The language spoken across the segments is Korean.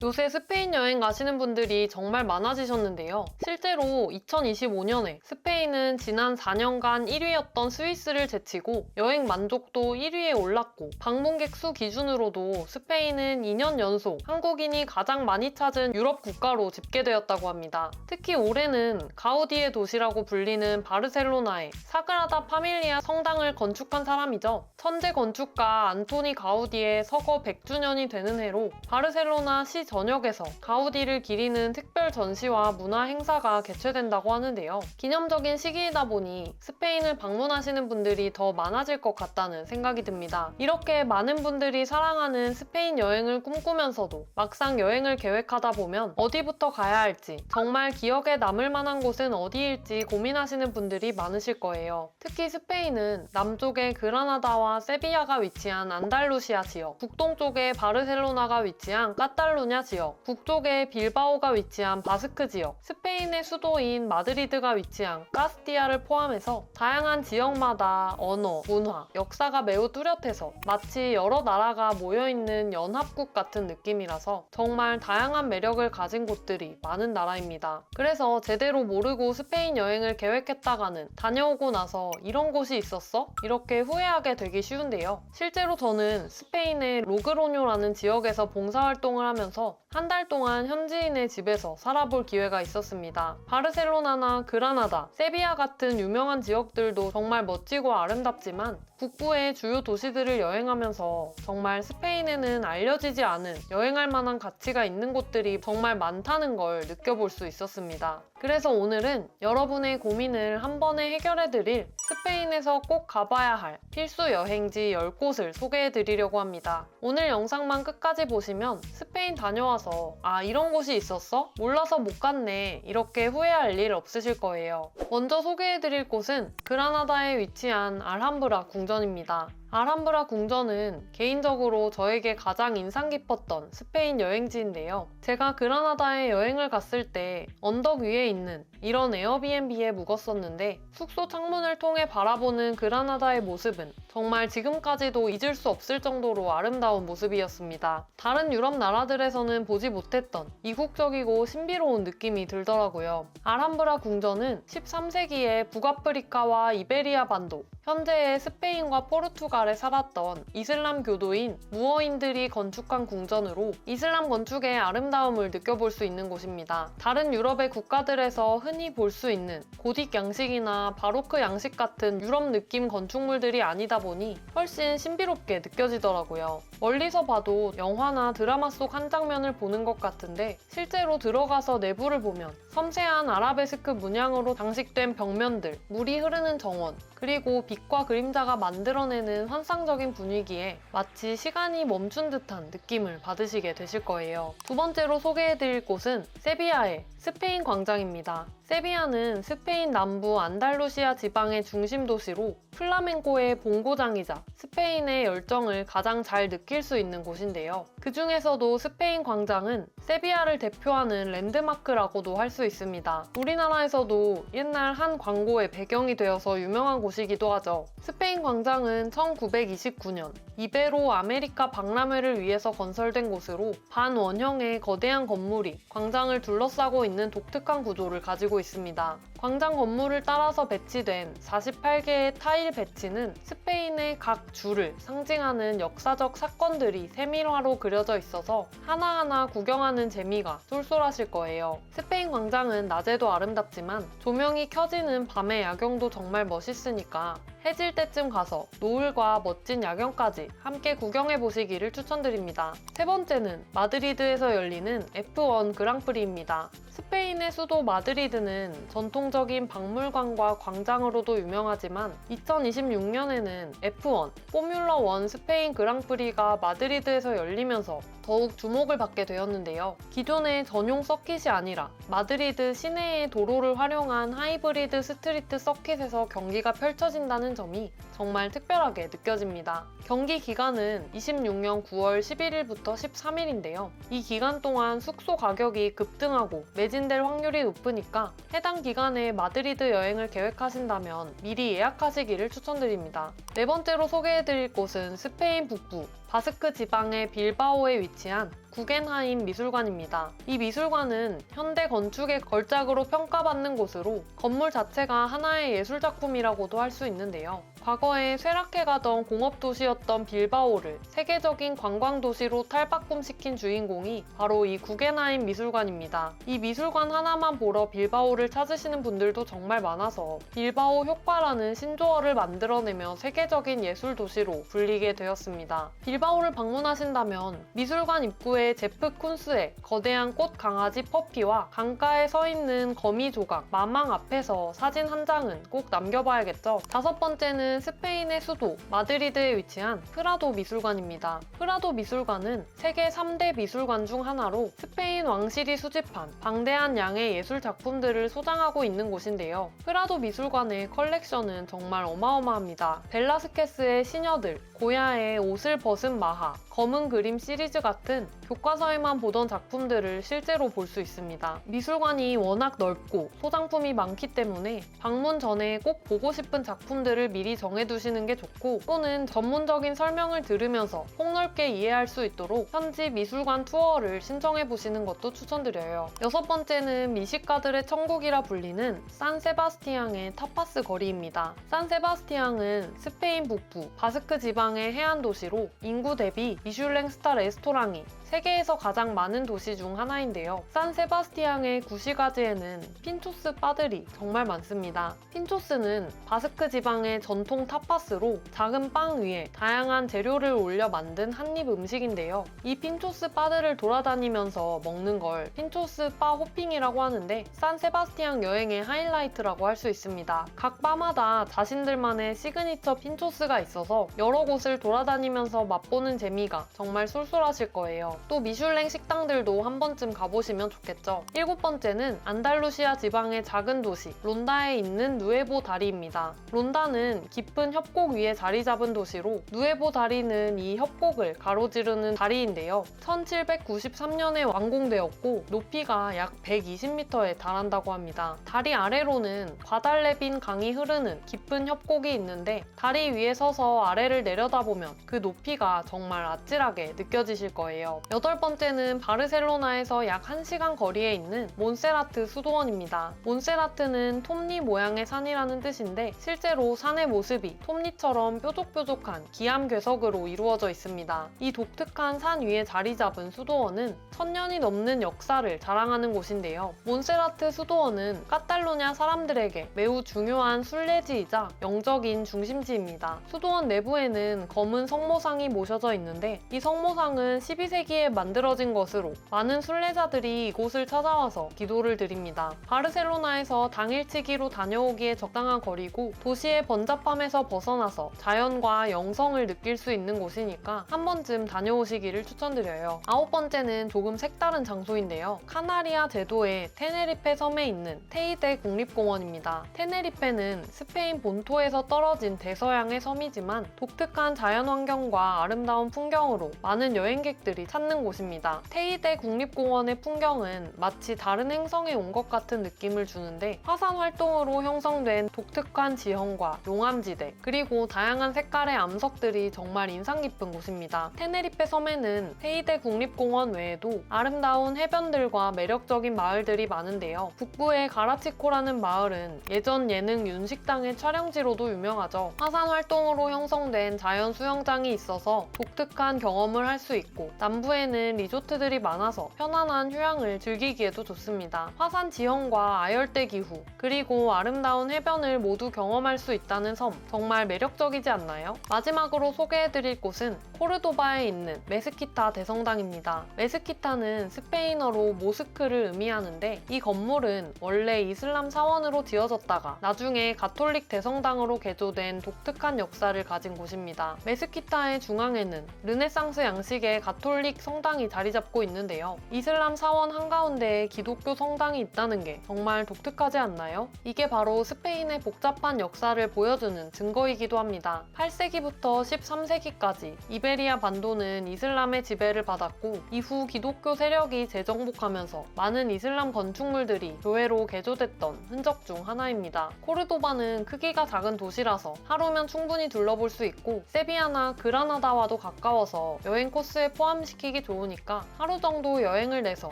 요새 스페인 여행 가시는 분들이 정말 많아지셨는데요. 실제로 2025년에 스페인은 지난 4년간 1위였던 스위스를 제치고 여행 만족도 1위에 올랐고 방문객 수 기준으로도 스페인은 2년 연속 한국인이 가장 많이 찾은 유럽 국가로 집계되었다고 합니다. 특히 올해는 가우디의 도시라고 불리는 바르셀로나에 사그라다 파밀리아 성당을 건축한 사람이죠. 천재 건축가 안토니 가우디의 서거 100주년이 되는 해로 바르셀로나 시 전역에서 가우디를 기리는 특별 전시와 문화 행사가 개최된다고 하는데요. 기념적인 시기이다 보니 스페인을 방문하시는 분들이 더 많아질 것 같다는 생각이 듭니다. 이렇게 많은 분들이 사랑하는 스페인 여행을 꿈꾸면서도 막상 여행을 계획하다 보면 어디부터 가야 할지, 정말 기억에 남을 만한 곳은 어디일지 고민하시는 분들이 많으실 거예요. 특히 스페인은 남쪽에 그라나다와 세비야가 위치한 안달루시아 지역, 북동쪽에 바르셀로나가 위치한 카탈루냐 지역, 북쪽에 빌바오가 위치한 바스크 지역, 스페인의 수도인 마드리드가 위치한 카스티아를 포함해서 다양한 지역마다 언어, 문화, 역사가 매우 뚜렷해서 마치 여러 나라가 모여있는 연합국 같은 느낌이라서 정말 다양한 매력을 가진 곳들이 많은 나라입니다. 그래서 제대로 모르고 스페인 여행을 계획했다가는 다녀오고 나서 이런 곳이 있었어? 이렇게 후회하게 되기 쉬운데요. 실제로 저는 스페인의 로그로뇨라는 지역에서 봉사활동을 하면서 한 달 동안 현지인의 집에서 살아볼 기회가 있었습니다. 바르셀로나나 그라나다, 세비야 같은 유명한 지역들도 정말 멋지고 아름답지만 북부의 주요 도시들을 여행하면서 정말 스페인에는 알려지지 않은 여행할 만한 가치가 있는 곳들이 정말 많다는 걸 느껴볼 수 있었습니다. 그래서 오늘은 여러분의 고민을 한 번에 해결해드릴 스페인에서 꼭 가봐야 할 필수 여행지 10곳을 소개해드리려고 합니다. 오늘 영상만 끝까지 보시면 스페인 다녀와서 아, 이런 곳이 있었어? 몰라서 못 갔네. 이렇게 후회할 일 없으실 거예요. 먼저 소개해드릴 곳은 그라나다에 위치한 알함브라 궁전입니다. 알함브라 궁전은 개인적으로 저에게 가장 인상 깊었던 스페인 여행지인데요. 제가 그라나다에 여행을 갔을 때 언덕 위에 있는 이런 에어비앤비에 묵었었는데 숙소 창문을 통해 바라보는 그라나다의 모습은 정말 지금까지도 잊을 수 없을 정도로 아름다운 모습이었습니다. 다른 유럽 나라들에서는 보지 못했던 이국적이고 신비로운 느낌이 들더라고요. 알함브라 궁전은 13세기에 북아프리카와 이베리아 반도, 현재의 스페인과 포르투갈에 살았던 이슬람 교도인 무어인들이 건축한 궁전으로 이슬람 건축의 아름다움을 느껴볼 수 있는 곳입니다. 다른 유럽의 국가들에서 흔히 볼 수 있는 고딕 양식이나 바로크 양식 같은 유럽 느낌 건축물들이 아니다 보니 훨씬 신비롭게 느껴지더라고요. 멀리서 봐도 영화나 드라마 속 한 장면을 보는 것 같은데 실제로 들어가서 내부를 보면 섬세한 아라베스크 문양으로 장식된 벽면들, 물이 흐르는 정원, 그리고 빛과 그림자가 만들어내는 환상적인 분위기에 마치 시간이 멈춘 듯한 느낌을 받으시게 되실 거예요. 두 번째로 소개해드릴 곳은 세비야의 스페인 광장입니다. 세비야는 스페인 남부 안달루시아 지방의 중심 도시로 플라멩코의 본고장이자 스페인의 열정을 가장 잘 느낄 수 있는 곳인데요. 그 중에서도 스페인 광장은 세비야를 대표하는 랜드마크라고도 할 수 있습니다. 우리나라에서도 옛날 한 광고의 배경이 되어서 유명한 곳이기도 하죠. 스페인 광장은 1929년 이베로 아메리카 박람회를 위해서 건설된 곳으로 반원형의 거대한 건물이 광장을 둘러싸고 있는 독특한 구조를 가지고 있습니다. 광장 건물을 따라서 배치된 48개의 타일 배치는 스페인의 각 주를 상징하는 역사적 사건들이 세밀화로 그려져 있어서 하나하나 구경하는 재미가 쏠쏠하실 거예요. 스페인 광장은 낮에도 아름답지만 조명이 켜지는 밤의 야경도 정말 멋있으니까 해질 때쯤 가서 노을과 멋진 야경까지 함께 구경해보시기를 추천드립니다. 세 번째는 마드리드에서 열리는 F1 그랑프리입니다. 스페인의 수도 마드리드는 전통적인 박물관과 광장으로도 유명하지만 2026년에는 F1 포뮬러 1 스페인 그랑프리가 마드리드에서 열리면서 더욱 주목을 받게 되었는데요. 기존의 전용 서킷이 아니라 마드리드 시내의 도로를 활용한 하이브리드 스트리트 서킷에서 경기가 펼쳐진다는 점이 정말 특별하게 느껴집니다. 경기 기간은 26년 9월 11일부터 13일인데요. 이 기간 동안 숙소 가격이 급등하고 매진될 확률이 높으니까 해당 기간에 마드리드 여행을 계획하신다면 미리 예약하시기를 추천드립니다. 네 번째로 소개해드릴 곳은 스페인 북부 바스크 지방의 빌바오에 위치한 구겐하임 미술관입니다. 이 미술관은 현대 건축의 걸작으로 평가받는 곳으로 건물 자체가 하나의 예술작품이라고도 할 수 있는데요. 과거에 쇠락해가던 공업도시였던 빌바오를 세계적인 관광도시로 탈바꿈시킨 주인공이 바로 이 구겐하임 미술관입니다. 이 미술관 하나만 보러 빌바오를 찾으시는 분들도 정말 많아서 빌바오 효과라는 신조어를 만들어내며 세계적인 예술도시로 불리게 되었습니다. 빌바오를 방문하신다면 미술관 입구에 제프 쿤스의 거대한 꽃 강아지 퍼피와 강가에 서 있는 거미 조각 마망 앞에서 사진 한 장은 꼭 남겨봐야겠죠. 다섯 번째는 스페인의 수도 마드리드에 위치한 프라도 미술관입니다. 프라도 미술관은 세계 3대 미술관 중 하나로 스페인 왕실이 수집한 방대한 양의 예술 작품들을 소장하고 있는 곳인데요. 프라도 미술관의 컬렉션은 정말 어마어마합니다. 벨라스케스의 시녀들, 고야의 옷을 벗은 마하, 검은 그림 시리즈 같은 교과서에만 보던 작품들을 실제로 볼 수 있습니다. 미술관이 워낙 넓고 소장품이 많기 때문에 방문 전에 꼭 보고 싶은 작품들을 미리 정해두시는 게 좋고, 또는 전문적인 설명을 들으면서 폭넓게 이해할 수 있도록 현지 미술관 투어를 신청해보시는 것도 추천드려요. 여섯 번째는 미식가들의 천국이라 불리는 산세바스티앙의 타파스 거리입니다. 산세바스티앙은 스페인 북부 바스크 지방의 해안 도시로 인구 대비 미슐랭 스타 레스토랑이 세계에서 가장 많은 도시 중 하나인데요. 산세바스티앙의 구시가지에는 핀초스 바들이 정말 많습니다. 핀초스는 바스크 지방의 전통 타파스로 작은 빵 위에 다양한 재료를 올려 만든 한입 음식인데요. 이 핀초스 바들을 돌아다니면서 먹는 걸 핀초스 바 호핑이라고 하는데 산세바스티앙 여행의 하이라이트라고 할 수 있습니다. 각 바마다 자신들만의 시그니처 핀초스가 있어서 여러 곳을 돌아다니면서 맛보는 재미가 정말 쏠쏠하실 거예요. 또 미슐랭 식당들도 한 번쯤 가보시면 좋겠죠. 일곱 번째는 안달루시아 지방의 작은 도시 론다에 있는 누에보 다리입니다. 론다는 깊은 협곡 위에 자리 잡은 도시로 누에보 다리는 이 협곡을 가로지르는 다리인데요. 1793년에 완공되었고 높이가 약 120m에 달한다고 합니다. 다리 아래로는 과달레빈 강이 흐르는 깊은 협곡이 있는데 다리 위에 서서 아래를 내려다보면 그 높이가 정말 아찔하게 느껴지실 거예요. 여덟 번째는 바르셀로나에서 약 1시간 거리에 있는 몬세라트 수도원입니다. 몬세라트는 톱니 모양의 산이라는 뜻인데 실제로 산의 모습이 톱니처럼 뾰족뾰족한 기암괴석으로 이루어져 있습니다. 이 독특한 산 위에 자리 잡은 수도원은 1000년이 넘는 역사를 자랑하는 곳인데요. 몬세라트 수도원은 카탈루냐 사람들에게 매우 중요한 순례지이자 영적인 중심지입니다. 수도원 내부에는 검은 성모상이 모셔져 있는데 이 성모상은 12세기에 만들어진 것으로 많은 순례자들이 이곳을 찾아와서 기도를 드립니다. 바르셀로나에서 당일치기로 다녀오기에 적당한 거리고 도시의 번잡함에서 벗어나서 자연과 영성을 느낄 수 있는 곳이니까 한 번쯤 다녀오시기를 추천드려요. 아홉 번째는 조금 색다른 장소인데요. 카나리아 제도의 테네리페 섬에 있는 테이데 국립공원입니다. 테네리페는 스페인 본토에서 떨어진 대서양의 섬이지만 독특한 자연환경과 아름다운 풍경으로 많은 여행객들이 찾는 곳입니다. 테이데 국립공원의 풍경은 마치 다른 행성에 온 것 같은 느낌을 주는데 화산 활동으로 형성된 독특한 지형과 용암지대 그리고 다양한 색깔의 암석들이 정말 인상 깊은 곳입니다. 테네리페 섬에는 테이데 국립공원 외에도 아름다운 해변들과 매력적인 마을들이 많은데요. 북부의 가라치코라는 마을은 예전 예능 윤식당의 촬영지로도 유명하죠. 화산 활동으로 형성된 자연 수영장이 있어서 독특한 경험을 할 수 있고 남부에는 리조트들이 많아서 편안한 휴양을 즐기기에도 좋습니다. 화산 지형과 아열대 기후 그리고 아름다운 해변을 모두 경험할 수 있다는 섬 정말 매력적이지 않나요? 마지막으로 소개해드릴 곳은 코르도바에 있는 메스키타 대성당입니다. 메스키타는 스페인어로 모스크를 의미하는데 이 건물은 원래 이슬람 사원으로 지어졌다가 나중에 가톨릭 대성당으로 개조된 독특한 역사를 가진 곳입니다. 메스키타의 중앙에는 르네상스 양식의 가톨릭 성당이 자리 잡고 있는데요. 이슬람 사원 한가운데에 기독교 성당이 있다는 게 정말 독특하지 않나요? 이게 바로 스페인의 복잡한 역사를 보여주는 증거이기도 합니다. 8세기부터 13세기까지 이베리아 반도는 이슬람의 지배를 받았고 이후 기독교 세력이 재정복하면서 많은 이슬람 건축물들이 교회로 개조됐던 흔적 중 하나입니다. 코르도바는 크기가 작은 도시라서 하루면 충분히 둘러볼 수 있고 세비야나 그라나다와도 가까워서 여행 코스에 포함시키기 좋으니까 하루 정도 여행을 내서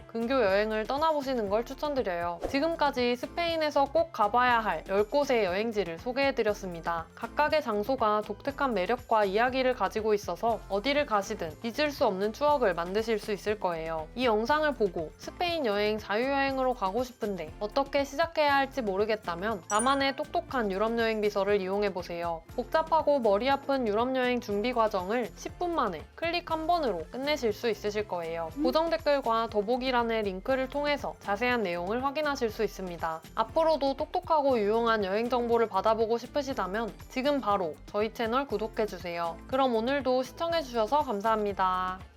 근교 여행을 떠나보시는 걸 추천드려요. 지금까지 스페인에서 꼭 가봐야 할 10곳의 여행지를 소개해드렸습니다. 각각의 장소가 독특한 매력과 이야기를 가지고 있어서 어디를 가시든 잊을 수 없는 추억을 만드실 수 있을 거예요. 이 영상을 보고 스페인 여행 자유여행으로 가고 싶은데 어떻게 시작해야 할지 모르겠다면 나만의 똑똑한 유럽여행 비서를 이용해보세요. 복잡하고 머리 아픈 유럽여행 준비 과정을 10분 만에 클릭 한 번으로 끝내실 수 있으실 거예요. 고정 댓글과 더보기란의 링크를 통해서 자세한 내용을 확인하실 수 있습니다. 앞으로도 똑똑하고 유용한 여행 정보를 받아보고 싶으시다면 지금 바로 저희 채널 구독해주세요. 그럼 오늘도 시청해주셔서 감사합니다.